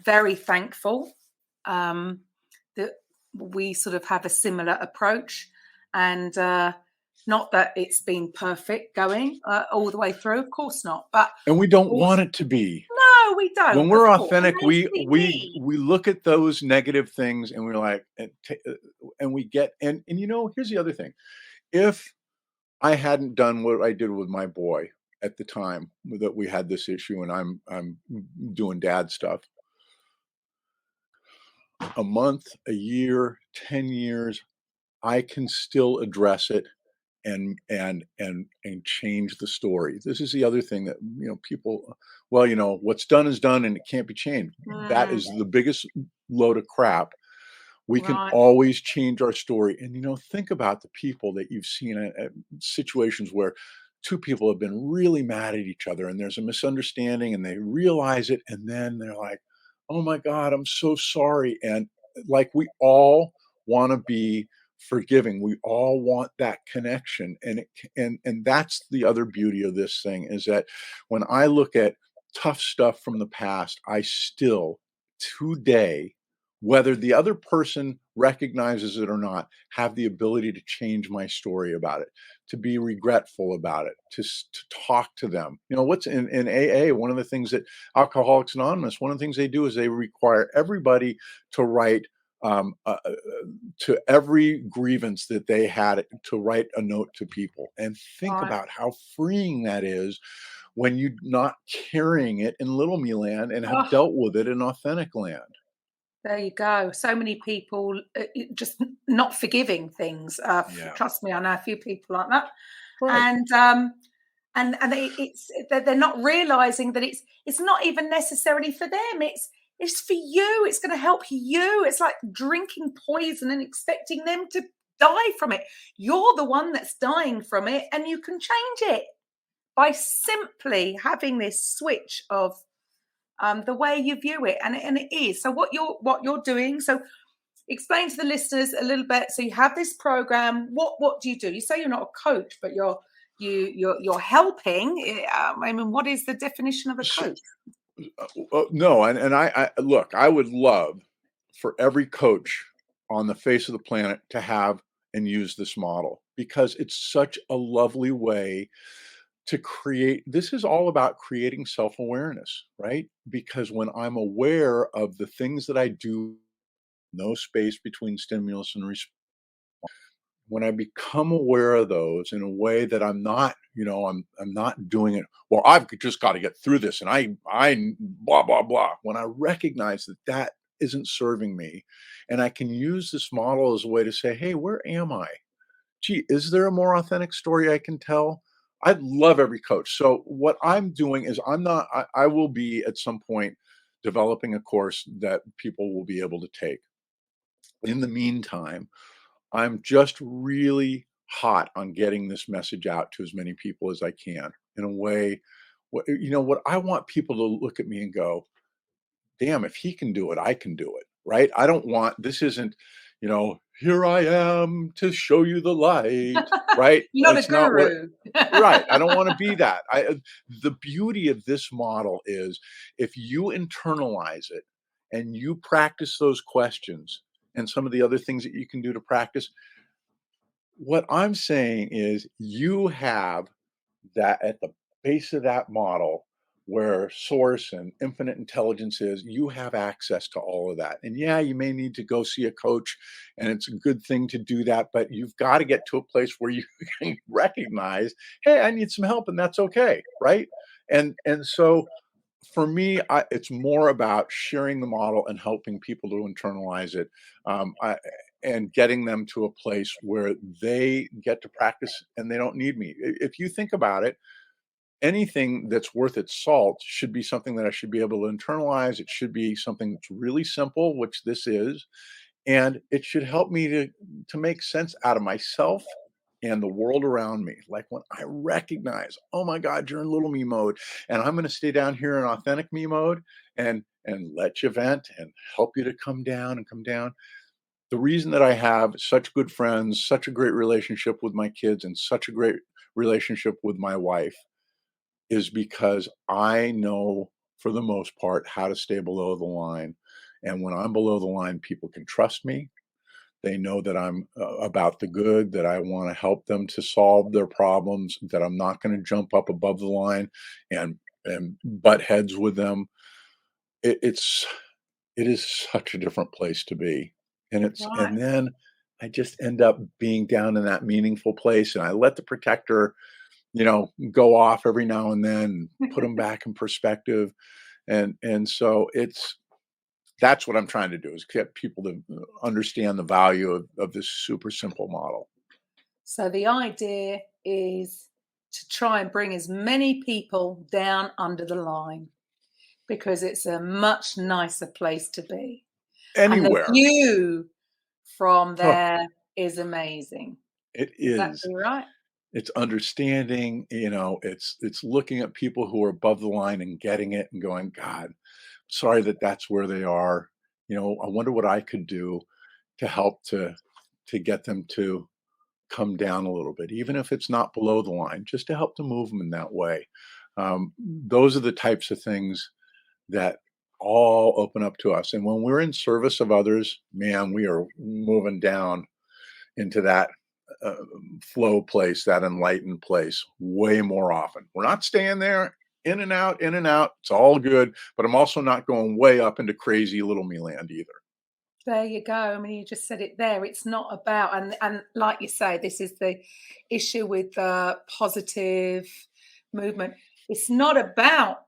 Speaker 2: very thankful that we sort of have a similar approach, and not that it's been perfect going all the way through, of course not, but
Speaker 3: And we don't
Speaker 2: also,
Speaker 3: want it to be.
Speaker 2: no, we don't.
Speaker 3: When
Speaker 2: Of
Speaker 3: we're
Speaker 2: course, and
Speaker 3: authentic,
Speaker 2: they see me.
Speaker 3: we look at those negative things and we're like, and we get, and you know, here's the other thing. If I hadn't done what I did with my boy at the time that we had this issue and I'm doing dad stuff, a month, a year, 10 years, I can still address it and change the story. This is the other thing that, you know, people, well, you know, what's done is done and it can't be changed. That is the biggest load of crap. We can
Speaker 2: Right.
Speaker 3: always change our story. And, you know, think about the people that you've seen at situations where two people have been really mad at each other and there's a misunderstanding and they realize it. And then they're like, oh my God, I'm so sorry. And like we all want to be forgiving. We all want that connection. And that's the other beauty of this thing is that when I look at tough stuff from the past, I still today, whether the other person recognizes it or not, have the ability to change my story about it, to be regretful about it, to talk to them. You know, what's in AA, one of the things that Alcoholics Anonymous, one of the things they do is they require everybody to write to every grievance that they had to write a note to people. And think
Speaker 2: Right.
Speaker 3: about how freeing that is when you're not carrying it in little me land and have
Speaker 2: Oh,
Speaker 3: dealt with it in authentic land.
Speaker 2: there you go. So many people just not forgiving things.
Speaker 3: Yeah.
Speaker 2: Trust me, I know a few people like that.
Speaker 3: Right.
Speaker 2: And they're not realizing that it's not even necessarily for them. It's for you. It's going to help you. It's like drinking poison and expecting them to die from it. You're the one that's dying from it, and you can change it by simply having this switch of the way you view it, and it is. So what you're doing. So explain to the listeners a little bit. So you have this program. What do? You say you're not a coach, but you're helping. I mean, what is the definition of a coach?
Speaker 3: No, and I look, I would love for every coach on the face of the planet to have and use this model because it's such a lovely way to create. This is all about creating self-awareness, right? Because when I'm aware of the things that I do, no space between stimulus and response, when I become aware of those in a way that I'm not, I'm not doing it. Well, I've just got to get through this, and I blah blah blah. When I recognize that that isn't serving me, and I can use this model as a way to say, hey, where am I? Gee, is there a more authentic story I can tell? I love every coach. So what I'm doing is I will be at some point developing a course that people will be able to take. In the meantime, I'm just really hot on getting this message out to as many people as I can in a way. What I want people to look at me and go, damn, if he can do it, I can do it. Right. I don't want, this isn't, here I am to show you the light. Right.
Speaker 2: You're not a
Speaker 3: It's not what,
Speaker 2: guru.
Speaker 3: right. I don't want to be that. The beauty of this model is if you internalize it and you practice those questions and some of the other things that you can do to practice, what I'm saying is you have that at the base of that model where source and infinite intelligence is, you have access to all of that. And yeah, you may need to go see a coach, and it's a good thing to do that, but you've got to get to a place where you can recognize, hey, I need some help, and that's okay, right? And so for me, it's more about sharing the model and helping people to internalize it, and getting them to a place where they get to practice and they don't need me. If you think about it, anything that's worth its salt should be something that I should be able to internalize. It should be something that's really simple, which this is, and it should help me to make sense out of myself and the world around me. Like when I recognize, oh my God, you're in little me mode, and I'm going to stay down here in authentic me mode and let you vent and help you to come down and come down. The reason that I have such good friends, such a great relationship with my kids, and such a great relationship with my wife is because I know for the most part how to stay below the line. And when I'm below the line, people can trust me. They know that I'm about the good, that I want to help them to solve their problems, that I'm not going to jump up above the line and butt heads with them. It is such a different place to be.
Speaker 2: Right.
Speaker 3: And then I just end up being down in that meaningful place, and I let the protector, go off every now and then, put them back in perspective. And so that's what I'm trying to do, is get people to understand the value of this super simple model.
Speaker 2: So the idea is to try and bring as many people down under the line, because it's a much nicer place to be. And the
Speaker 3: Anywhere.
Speaker 2: view from
Speaker 3: Huh,
Speaker 2: there is amazing.
Speaker 3: it is.
Speaker 2: Exactly right.
Speaker 3: It's understanding, it's looking at people who are above the line and getting it and going, God, sorry that that's where they are. I wonder what I could do to help to get them to come down a little bit, even if it's not below the line, just to help to move them in that way. Those are the types of things that all open up to us. And when we're in service of others, man, we are moving down into that uh, flow place, that enlightened place way more often. We're not staying there in and out, in and out. It's all good. But I'm also not going way up into crazy little me land either.
Speaker 2: There you go. I mean, you just said it there. It's not about, and like you say, this is the issue with the positive movement. It's not about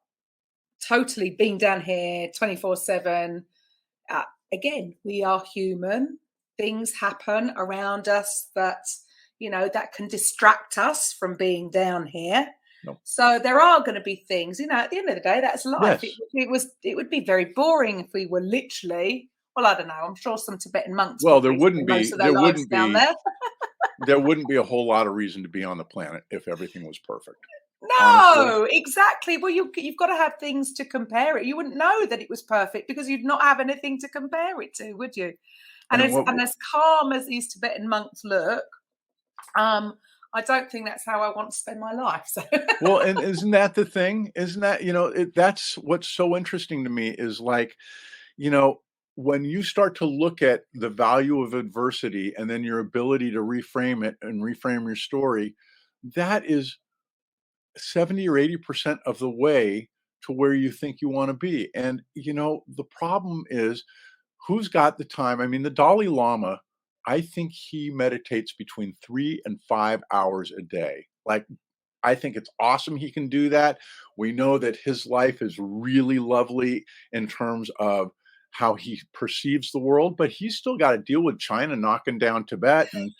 Speaker 2: totally being down here 24/7. Again, we are human. Things happen around us that, that can distract us from being down here.
Speaker 3: No.
Speaker 2: So there are going to be things, at the end of the day, that's life.
Speaker 3: Yes.
Speaker 2: It would be very boring if we were literally, well, I don't know. I'm sure some Tibetan monks
Speaker 3: Well,
Speaker 2: would spend most of their lives down there.
Speaker 3: there wouldn't be a whole lot of reason to be on the planet if everything was perfect. Honestly.
Speaker 2: No, exactly. Well, you've got to have things to compare it. You wouldn't know that it was perfect because you'd not have anything to compare it to, would you? And as calm as these Tibetan monks look, I don't think that's how I want to spend my life. So.
Speaker 3: Well, and isn't that the thing? Isn't that, that's what's so interesting to me is like, when you start to look at the value of adversity and then your ability to reframe it and reframe your story, that is 70 or 80% of the way to where you think you want to be. And, the problem is who's got the time? I mean, the Dalai Lama I think he meditates between 3 and 5 hours a day. Like, I think it's awesome he can do that. We know that his life is really lovely in terms of how he perceives the world, but he's still got to deal with China knocking down Tibet and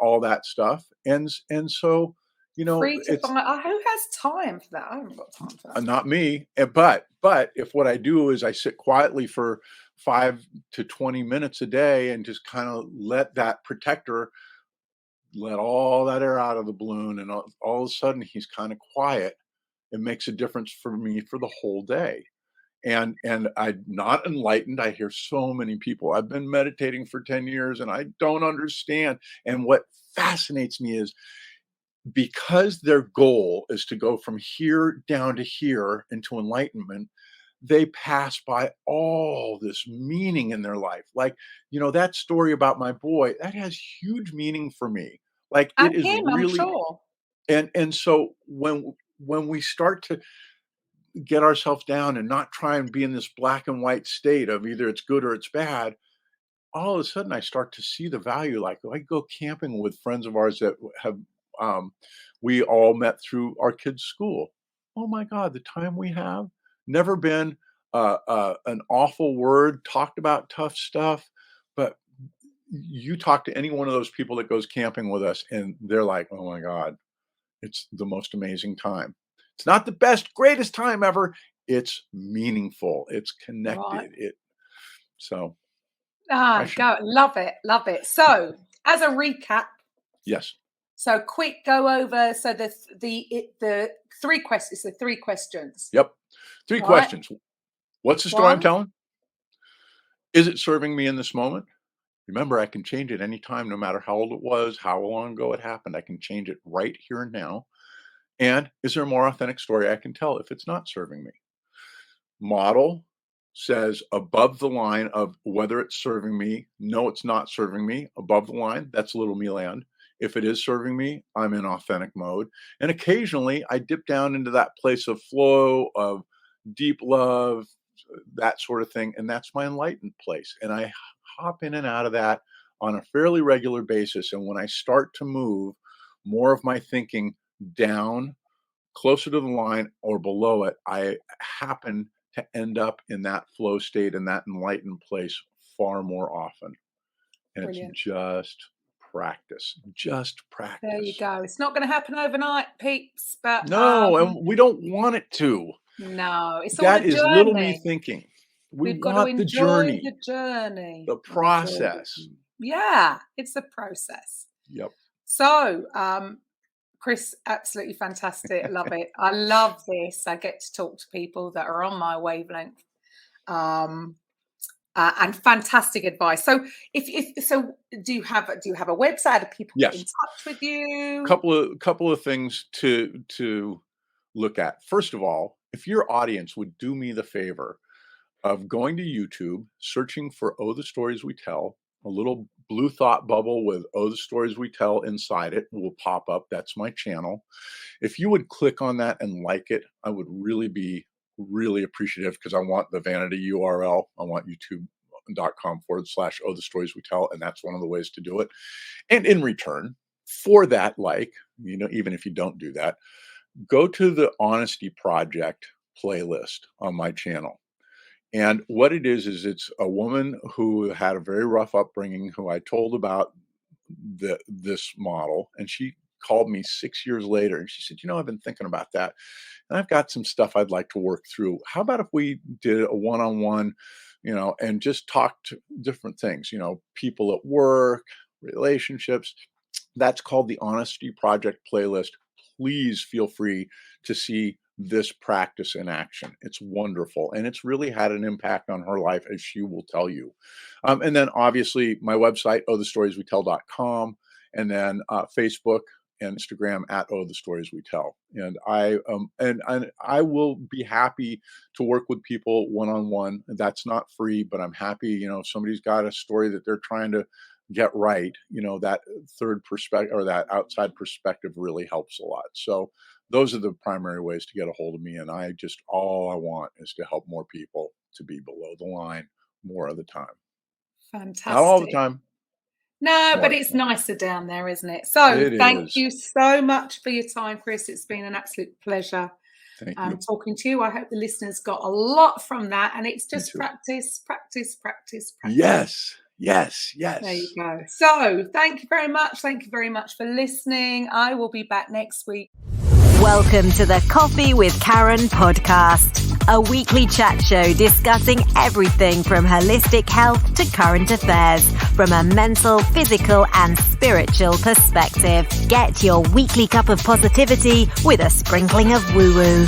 Speaker 3: all that stuff. And so,
Speaker 2: Three to
Speaker 3: it's
Speaker 2: five. Who has time for that? I haven't got time for that.
Speaker 3: not me. But if what I do is I sit quietly for 5 to 20 minutes a day and just kind of let that protector let all that air out of the balloon, and all of a sudden he's kind of quiet, it makes a difference for me for the whole day. And I'm not enlightened. I hear so many people, I've been meditating for 10 years and I don't understand. And what fascinates me is, because their goal is to go from here down to here into enlightenment, they pass by all this meaning in their life. Like, that story about my boy, that has huge meaning for me. Like, it
Speaker 2: And
Speaker 3: is
Speaker 2: him, I'm
Speaker 3: really.
Speaker 2: sure.
Speaker 3: And so when we start to get ourselves down and not try and be in this black and white state of either it's good or it's bad, all of a sudden I start to see the value. Like, I go camping with friends of ours that have we all met through our kids' school. Oh my God, the time we have, never been an awful word, talked about tough stuff, but you talk to any one of those people that goes camping with us, and they're like, "Oh my God, it's the most amazing time." It's not the best, greatest time ever. It's meaningful. It's
Speaker 2: Right.
Speaker 3: connected. So I should,
Speaker 2: Go. Love it. Love it. So, as a recap,
Speaker 3: yes.
Speaker 2: so quick go over. So the three questions. The three questions.
Speaker 3: Yep. Three
Speaker 2: Right.
Speaker 3: questions. What's the story I'm
Speaker 2: One.
Speaker 3: telling? Is it serving me in this moment? Remember, I can change it anytime, no matter how old it was, how long ago it happened. I can change it right here and now. And is there a more authentic story I can tell if it's not serving me? Model says above the line of whether it's serving me. No, it's not serving me. Above the line, that's little me land. If it is serving me, I'm in authentic mode. And occasionally I dip down into that place of flow, of deep love, that sort of thing. And that's my enlightened place. And I hop in and out of that on a fairly regular basis. And when I start to move more of my thinking down closer to the line or below it, I happen to end up in that flow state and that enlightened place far more often. And it's
Speaker 2: Brilliant.
Speaker 3: just practice. Just
Speaker 2: There you
Speaker 3: practice.
Speaker 2: go. It's not going to happen overnight, peeps, but
Speaker 3: No, and we don't want it to.
Speaker 2: no, it's all
Speaker 3: That
Speaker 2: a
Speaker 3: is little me
Speaker 2: journey.
Speaker 3: thinking. We
Speaker 2: We've got to
Speaker 3: want the
Speaker 2: enjoy the
Speaker 3: journey,
Speaker 2: journey.
Speaker 3: the process.
Speaker 2: Yeah, it's the process.
Speaker 3: Yep.
Speaker 2: So, Chris, absolutely fantastic. Love it. I love this. I get to talk to people that are on my wavelength. And fantastic advice. So, if so, do you have a website? Do people get in
Speaker 3: Yes.
Speaker 2: touch with you?
Speaker 3: Couple of things to look at. First of all, if your audience would do me the favor of going to YouTube, searching for "Oh, the Stories We Tell," a little blue thought bubble with "Oh, the Stories We Tell" inside it will pop up. That's my channel. If you would click on that and like it, I would really be really appreciative, because I want the vanity URL. I want youtube.com/Oh, the Stories We Tell. And that's one of the ways to do it. And in return for that, even if you don't do that, go to the Honesty Project playlist on my channel. And what it is it's a woman who had a very rough upbringing, who I told about this model, and she called me 6 years later and she said, "I've been thinking about that, and I've got some stuff I'd like to work through. How about if we did a one-on-one, and just talked different things, people at work, relationships." That's called the Honesty Project playlist. Please feel free to see this practice in action. It's wonderful. And it's really had an impact on her life, as she will tell you. And then obviously my website, ohthestorieswetell.com, and then Facebook and Instagram at Oh, the Stories We Tell. And I will be happy to work with people one-on-one. That's not free, but I'm happy, if somebody's got a story that they're trying to get right, that third perspective or that outside perspective really helps a lot. So those are the primary ways to get a hold of me. And all I want is to help more people to be below the line more of the time. Not all the
Speaker 2: Fantastic.
Speaker 3: time.
Speaker 2: No, but
Speaker 3: Watch
Speaker 2: it's
Speaker 3: that.
Speaker 2: nicer down there, isn't it? So
Speaker 3: It
Speaker 2: thank
Speaker 3: is.
Speaker 2: you so much for your time, Chris. It's been an absolute pleasure
Speaker 3: Thank you.
Speaker 2: talking to you. I hope the listeners got a lot from that. And it's just
Speaker 3: too.
Speaker 2: practice.
Speaker 3: Yes. Yes. Yes.
Speaker 2: There you go. So thank you very much. Thank you very much for listening. I will be back next week.
Speaker 1: Welcome to the Coffee with Karen podcast, a weekly chat show discussing everything from holistic health to current affairs from a mental, physical, and spiritual perspective. Get your weekly cup of positivity with a sprinkling of woo-woo.